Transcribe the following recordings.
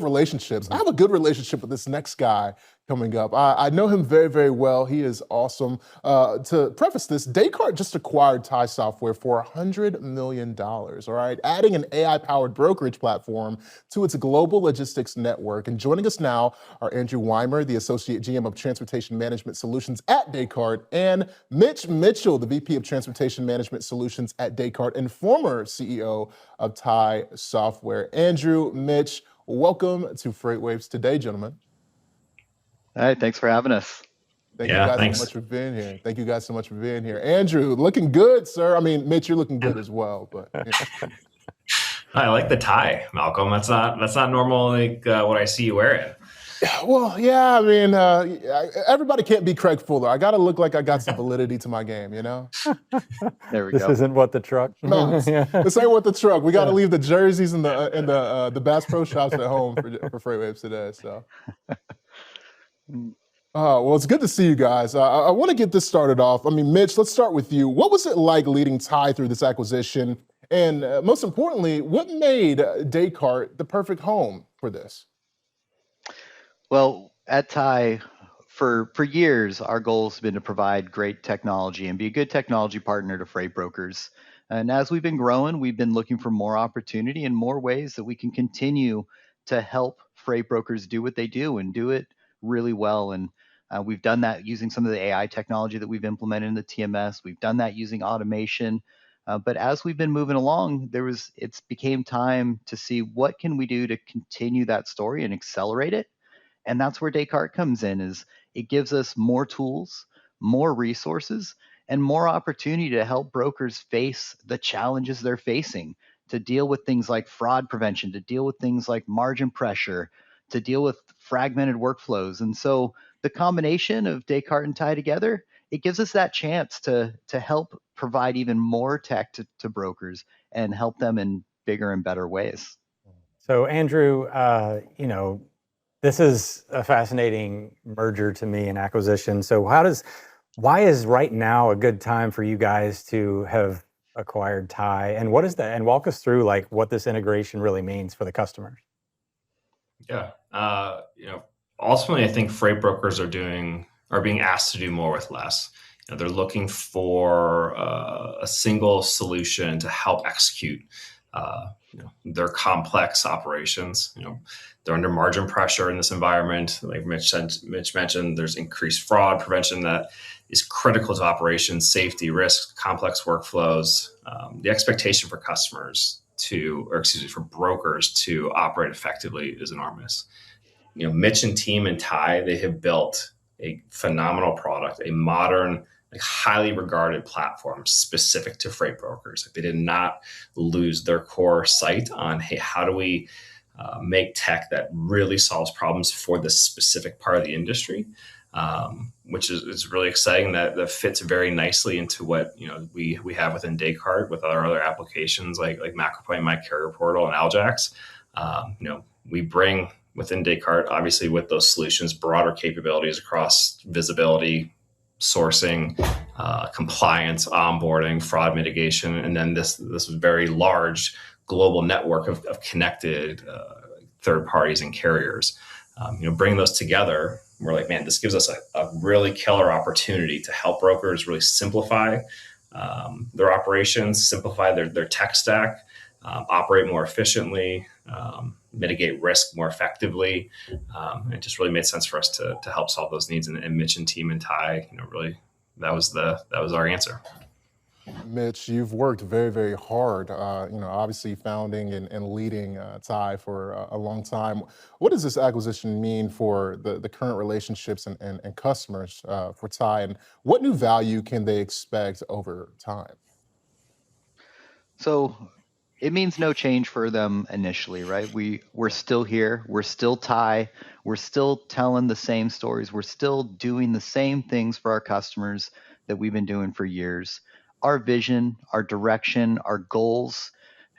of relationships, I have a good relationship with this next guy coming up. I know him very, very well. He is awesome. To preface this, Descartes just acquired Tai Software for $100 million, all right? Adding an AI-powered brokerage platform to its global logistics network. And joining us now are Andrew Weimer, the Associate GM of Transportation Management Solutions at Descartes, and Mitch Mitchell, the VP of Transportation Management Solutions at Descartes and former CEO of Tai Software. Andrew, Mitch, welcome to FreightWaves today, gentlemen. All right, thanks for having us. Thank you guys so much for being here. Thank you guys so much for being here. Andrew, looking good, sir. I mean, Mitch, you're looking good as well. But I like the tie, Malcolm. That's not normal, like what I see you wearing. Well, yeah, I mean, everybody can't be Craig Fuller. I got to look like I got some validity to my game, you know? There we go. This isn't what the truck. No, this ain't what the truck. We got to leave the jerseys and the Bass Pro Shops at home for FreightWaves today. So, well, it's good to see you guys. I want to get this started off. I mean, Mitch, let's start with you. What was it like leading Tai through this acquisition? And most importantly, what made Descartes the perfect home for this? Well, at Tai, for years, our goal has been to provide great technology and be a good technology partner to freight brokers. And as we've been growing, we've been looking for more opportunity and more ways that we can continue to help freight brokers do what they do and do it really well. And we've done that using some of the AI technology that we've implemented in the TMS. We've done that using automation. But as we've been moving along, it's became time to see what can we do to continue that story and accelerate it. And that's where Descartes comes in, is it gives us more tools, more resources, and more opportunity to help brokers face the challenges they're facing, to deal with things like fraud prevention, to deal with things like margin pressure, to deal with fragmented workflows. And so the combination of Descartes and Tai together, it gives us that chance to help provide even more tech to brokers and help them in bigger and better ways. So Andrew, this is a fascinating merger to me and acquisition. So why is right now a good time for you guys to have acquired Tai? And what is that? And walk us through like what this integration really means for the customers. Yeah. Ultimately, I think freight brokers are being asked to do more with less. They're looking for a single solution to help execute their complex operations. They're under margin pressure in this environment. Like Mitch mentioned, there's increased fraud prevention that is critical to operations, safety, risk, complex workflows. The expectation for for brokers to operate effectively is enormous. Mitch and team and Tai, they have built a phenomenal product, a modern, highly regarded platform specific to freight brokers. They did not lose their core sight on, hey, how do we make tech that really solves problems for this specific part of the industry, which is really exciting. That fits very nicely into what we have within Descartes with our other applications like MacroPoint, My Carrier Portal, and Aljax. We bring within Descartes, obviously with those solutions, broader capabilities across visibility, sourcing, compliance, onboarding, fraud mitigation, and then this very large global network of connected third parties and carriers. Bring those together, we're like, man, this gives us a really killer opportunity to help brokers really simplify their operations, simplify their tech stack, operate more efficiently, mitigate risk more effectively. It just really made sense for us to help solve those needs. And Mitch and team and Tai, really, that was our answer. Mitch, you've worked very, very hard, obviously founding and leading Tai for a long time. What does this acquisition mean for the current relationships and customers for Tai, and what new value can they expect over time? So it means no change for them initially, right? We're still here. We're still Tai. We're still telling the same stories. We're still doing the same things for our customers that we've been doing for years. Our vision, our direction, our goals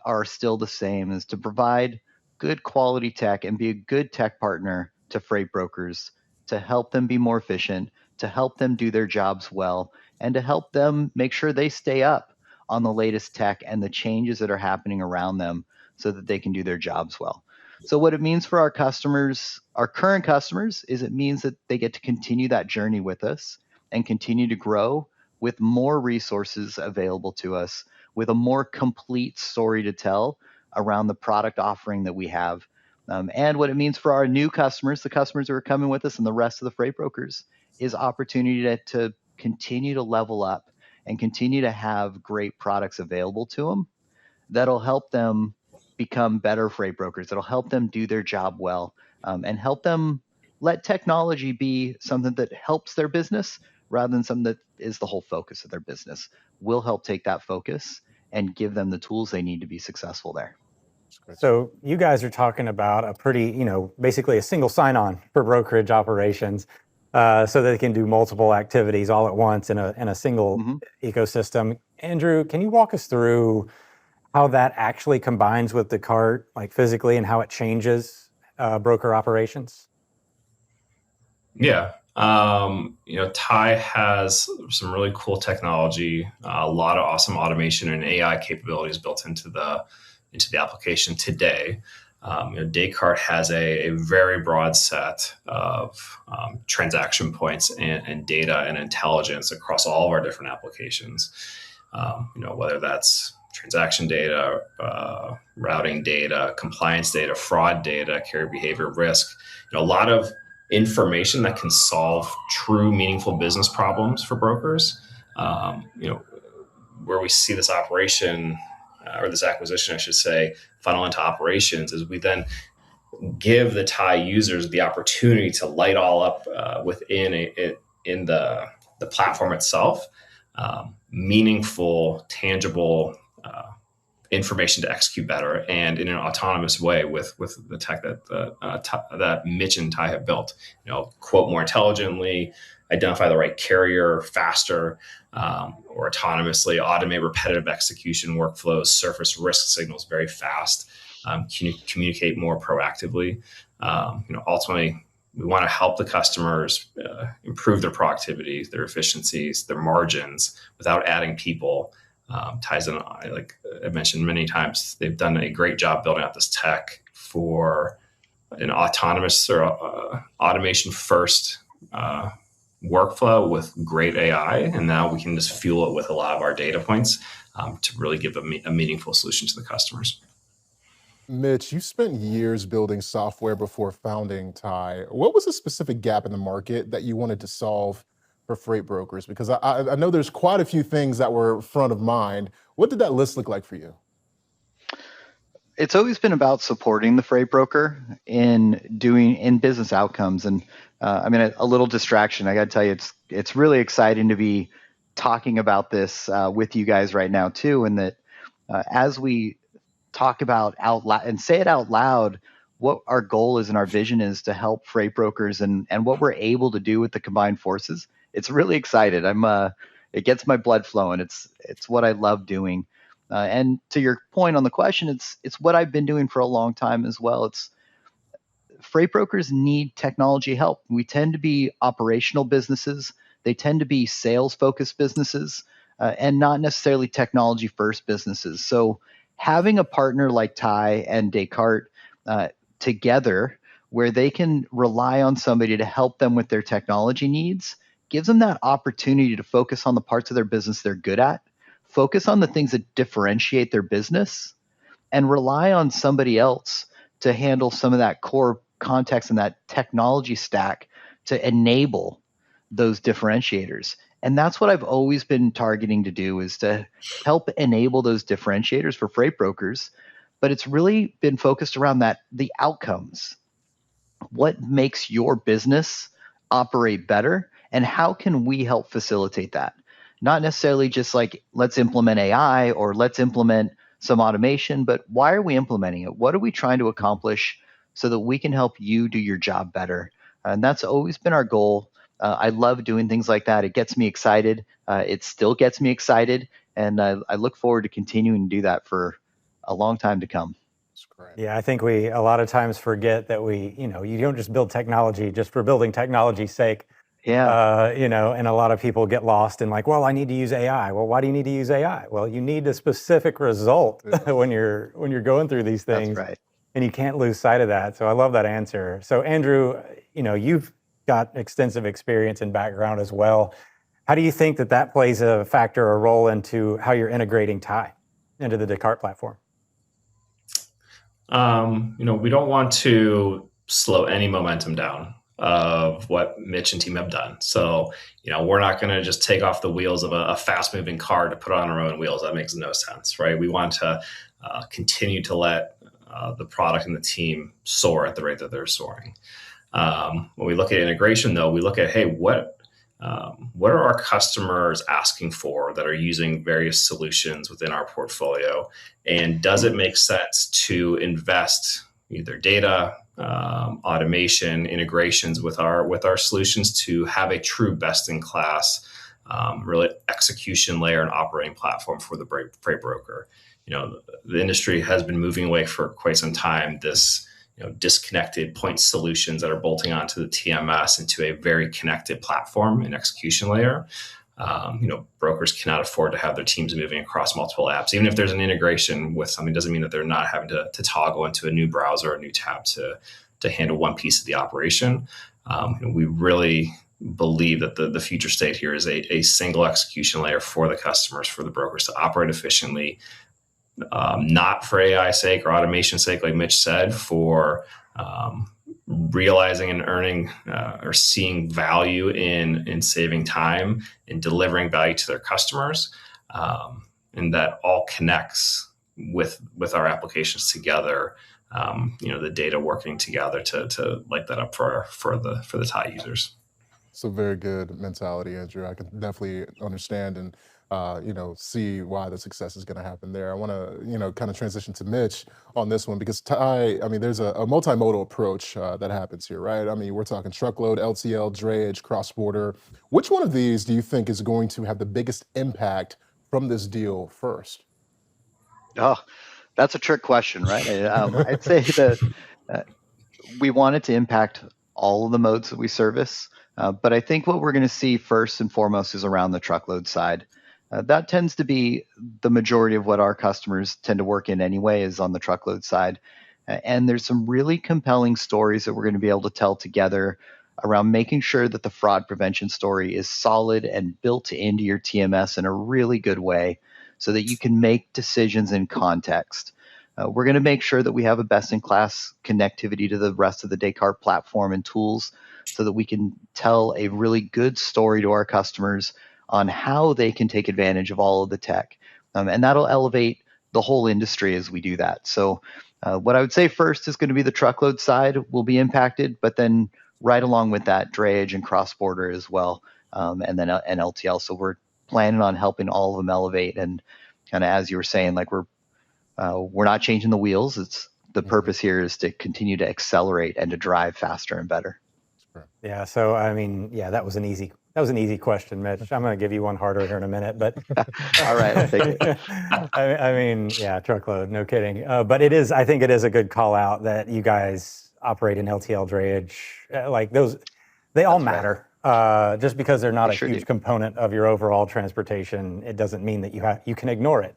are still the same, is to provide good quality tech and be a good tech partner to freight brokers, to help them be more efficient, to help them do their jobs well, and to help them make sure they stay up on the latest tech and the changes that are happening around them so that they can do their jobs well. So what it means for our customers, our current customers, is it means that they get to continue that journey with us and continue to grow with more resources available to us, with a more complete story to tell around the product offering that we have. And what it means for our new customers, the customers who are coming with us and the rest of the freight brokers, is opportunity to continue to level up and continue to have great products available to them that'll help them become better freight brokers, that'll help them do their job well, and help them let technology be something that helps their business rather than something that is the whole focus of their business. We'll help take that focus and give them the tools they need to be successful there. So you guys are talking about a pretty, basically a single sign-on for brokerage operations, so that they can do multiple activities all at once in a single ecosystem. Andrew, can you walk us through how that actually combines with Descartes, like physically, and how it changes broker operations? Yeah. Tai has some really cool technology, a lot of awesome automation and AI capabilities built into the application today. Descartes has a very broad set of transaction points and data and intelligence across all of our different applications. Whether that's transaction data, routing data, compliance data, fraud data, carrier behavior, risk, a lot of information that can solve true meaningful business problems for brokers. Where we see this operation or this acquisition, I should say, funnel into operations is we then give the Tai users the opportunity to light all up within in the platform itself, meaningful, tangible information to execute better and in an autonomous way with the tech that Mitch and Tai have built. Quote more intelligently, identify the right carrier faster, or autonomously automate repetitive execution workflows, surface risk signals very fast, communicate more proactively. Ultimately, we want to help the customers improve their productivity, their efficiencies, their margins without adding people. Tai's like I mentioned many times, they've done a great job building out this tech for an autonomous or automation first workflow with great AI, and now we can just fuel it with a lot of our data points to really give a meaningful solution to the customers. Mitch, you spent years building software before founding Tai. What was a specific gap in the market that you wanted to solve for freight brokers? Because I know there's quite a few things that were front of mind. What did that list look like for you? It's always been about supporting the freight broker in business outcomes. And a little distraction. I got to tell you, it's really exciting to be talking about this with you guys right now too. And that as we talk about out loud and say it out loud, what our goal is and our vision is to help freight brokers and what we're able to do with the combined forces. It's really excited. It gets my blood flowing. It's what I love doing. And to your point on the question, it's what I've been doing for a long time as well. It's freight brokers need technology help. We tend to be operational businesses. They tend to be sales focused businesses and not necessarily technology first businesses. So having a partner like Tai and Descartes together where they can rely on somebody to help them with their technology needs gives them that opportunity to focus on the parts of their business they're good at, focus on the things that differentiate their business, and rely on somebody else to handle some of that core context and that technology stack to enable those differentiators. And that's what I've always been targeting to do, is to help enable those differentiators for freight brokers. But it's really been focused around the outcomes. What makes your business operate better, and how can we help facilitate that? Not necessarily just like, let's implement AI or let's implement some automation, but why are we implementing it? What are we trying to accomplish so that we can help you do your job better? And that's always been our goal. I love doing things like that. It gets me excited. It still gets me excited. And I look forward to continuing to do that for a long time to come. Yeah, I think we a lot of times forget that you don't just build technology just for building technology's sake. Yeah. And a lot of people get lost in like, well, I need to use AI. Well, why do you need to use AI? Well, you need a specific result when you're going through these things. That's right. and you can't lose sight of that. So I love that answer. So Andrew, you've got extensive experience and background as well. How do you think that plays a factor or role into how you're integrating Tai into the Descartes platform? We don't want to slow any momentum down of what Mitch and team have done. So, we're not going to just take off the wheels of a fast moving car to put on our own wheels. That makes no sense, right? We want to continue to let the product and the team soar at the rate that they're soaring. When we look at integration, though, we look at, hey, what are our customers asking for that are using various solutions within our portfolio? And does it make sense to invest either data, automation, integrations with our solutions to have a true best-in-class really execution layer and operating platform for the freight broker? The industry has been moving away for quite some time. This disconnected point solutions that are bolting onto the TMS into a very connected platform and execution layer. Brokers cannot afford to have their teams moving across multiple apps. Even if there's an integration with something, doesn't mean that they're not having to toggle into a new browser or a new tab to handle one piece of the operation. We really believe that the future state here is a single execution layer for the customers, for the brokers to operate efficiently, not for AI's sake or automation's sake, like Mitch said, for realizing and earning or seeing value in saving time and delivering value to their customers. And that all connects with our applications together. The data working together to light that up for the Tai users. It's a very good mentality, Andrew. I can definitely understand and see why the success is going to happen there. I want to, kind of transition to Mitch on this one because Tai, there's a multimodal approach that happens here, right? We're talking truckload, LTL, drayage, cross-border. Which one of these do you think is going to have the biggest impact from this deal first? Oh, that's a trick question, right? I'd say that we want it to impact all of the modes that we service. But I think what we're going to see first and foremost is around the truckload side. That tends to be the majority of what our customers tend to work in anyway, is on the truckload side. And there's some really compelling stories that we're going to be able to tell together around making sure that the fraud prevention story is solid and built into your TMS in a really good way so that you can make decisions in context. We're going to make sure that we have a best-in-class connectivity to the rest of the Descartes platform and tools so that we can tell a really good story to our customers on how they can take advantage of all of the tech. And that'll elevate the whole industry as we do that. So what I would say first is going to be the truckload side will be impacted, but then right along with that, drayage and cross-border as well, and then an LTL. So we're planning on helping all of them elevate. And kind of as you were saying, like we're not changing the wheels. It's the purpose here is to continue to accelerate and to drive faster and better. Yeah. So that was an easy question, Mitch. I'm going to give you one harder here in a minute, but all right, I'll take it. Truckload, no kidding. But I think it is a good call out that you guys operate in LTL drayage. Like those, they all matter. Right. Just because they're not a huge component of your overall transportation, it doesn't mean that you can ignore it.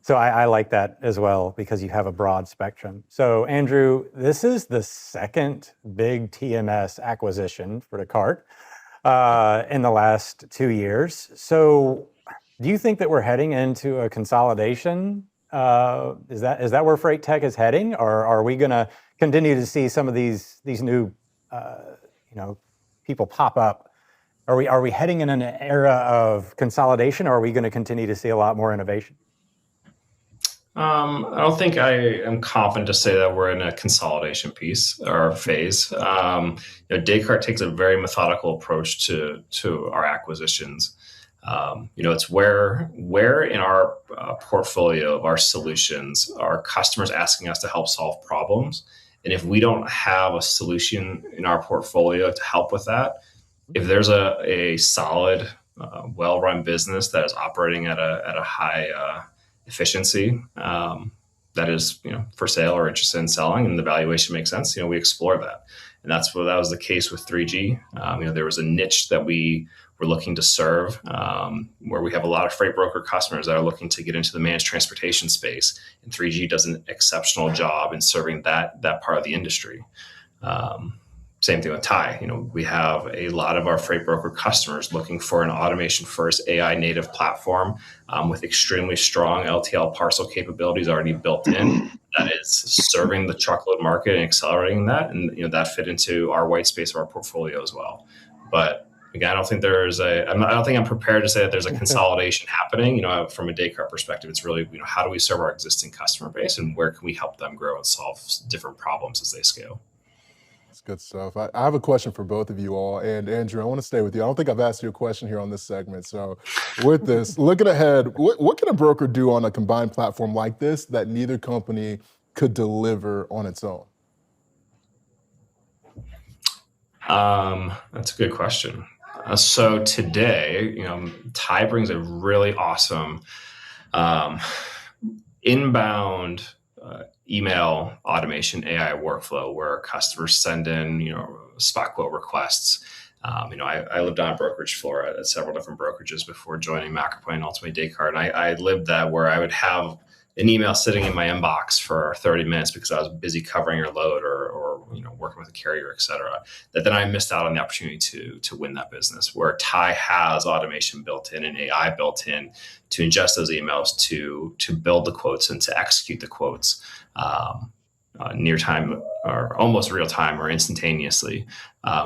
So I like that as well because you have a broad spectrum. So Andrew, this is the second big TMS acquisition for Descartes in the last 2 years. So do you think that we're heading into a consolidation? Is that where freight tech is heading, or are we going to continue to see some of these new people pop up? Are we heading in an era of consolidation, or are we going to continue to see a lot more innovation? I don't think I am confident to say that we're in a consolidation piece or phase. Descartes takes a very methodical approach to our acquisitions. It's where in our portfolio of our solutions are customers asking us to help solve problems. And if we don't have a solution in our portfolio to help with that, if there's a solid, well-run business that is operating at a high efficiency that is for sale or interested in selling and the valuation makes sense, we explore that. And that was the case with 3G. There was a niche that we we're looking to serve, where we have a lot of freight broker customers that are looking to get into the managed transportation space. And 3G does an exceptional job in serving that part of the industry. Same thing with Tai. We have a lot of our freight broker customers looking for an automation-first AI native platform with extremely strong LTL parcel capabilities already built in that is serving the truckload market and accelerating that. And that fit into our white space of our portfolio as well. But again, I don't think I'm prepared to say that there's a consolidation happening. From a Descartes perspective, it's really, how do we serve our existing customer base and where can we help them grow and solve different problems as they scale? That's good stuff. I have a question for both of you all. And Andrew, I want to stay with you. I don't think I've asked you a question here on this segment. So with this, looking ahead, what can a broker do on a combined platform like this that neither company could deliver on its own? That's a good question. So today, Tai brings a really awesome inbound email automation AI workflow where customers send in, spot quote requests. I lived on a brokerage floor at several different brokerages before joining MacroPoint and ultimately Descartes. And I lived that where I would have an email sitting in my inbox for 30 minutes because I was busy covering a load or working with a carrier, et cetera, that then I missed out on the opportunity to win that business, where Tai has automation built in and AI built in to ingest those emails, to build the quotes and to execute the quotes near time or almost real time or instantaneously,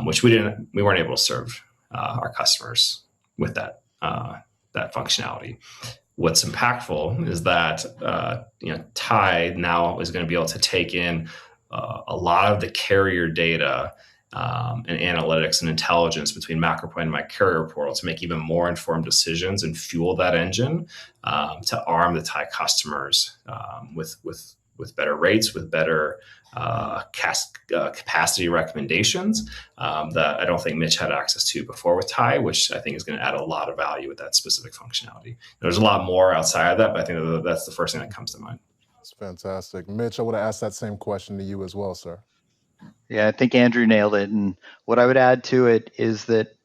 which we weren't able to serve our customers with that functionality. What's impactful is that Tai now is going to be able to take in a lot of the carrier data and analytics and intelligence between MacroPoint and my carrier portal to make even more informed decisions and fuel that engine to arm the Tai customers with better rates, with better capacity recommendations that I don't think Mitch had access to before with Tai, which I think is going to add a lot of value with that specific functionality. There's a lot more outside of that, but I think that's the first thing that comes to mind. That's fantastic. Mitch, I would have asked that same question to you as well, sir. Yeah, I think Andrew nailed it. And what I would add to it is that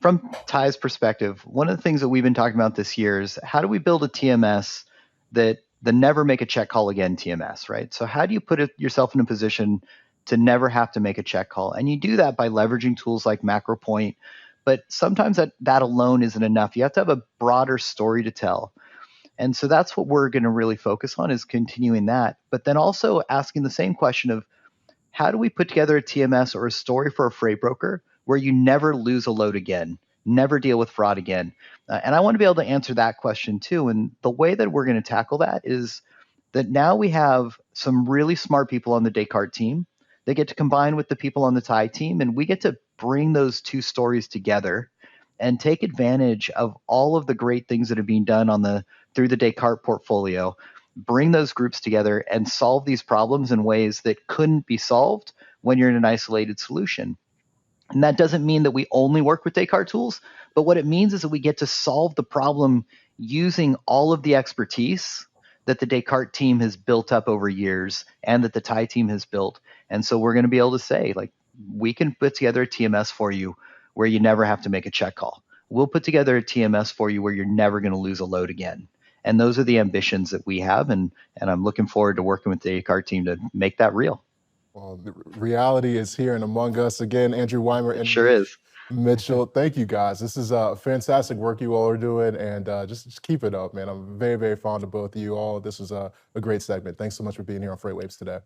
from Tai's perspective, one of the things that we've been talking about this year is how do we build a TMS that the never make a check call again TMS, right? So how do you put yourself in a position to never have to make a check call? And you do that by leveraging tools like MacroPoint, but sometimes that alone isn't enough. You have to have a broader story to tell. And so that's what we're going to really focus on, is continuing that, but then also asking the same question of how do we put together a TMS or a story for a freight broker where you never lose a load again, never deal with fraud again? And I want to be able to answer that question too. And the way that we're going to tackle that is that now we have some really smart people on the Descartes team. They get to combine with the people on the Tai team, and we get to bring those two stories together and take advantage of all of the great things that are being done through the Descartes portfolio, bring those groups together and solve these problems in ways that couldn't be solved when you're in an isolated solution. And that doesn't mean that we only work with Descartes tools, but what it means is that we get to solve the problem using all of the expertise that the Descartes team has built up over years and that the Tai team has built. And so we're going to be able to say, like, we can put together a TMS for you where you never have to make a check call. We'll put together a TMS for you where you're never going to lose a load again. And those are the ambitions that we have. And I'm looking forward to working with the Descartes team to make that real. Well, the reality is here and among us. Again, Andrew Weimer and Sure is. Mitchell, thank you guys. This is fantastic work you all are doing, and just keep it up, man. I'm very, very fond of both of you all. This was a great segment. Thanks so much for being here on FreightWaves today.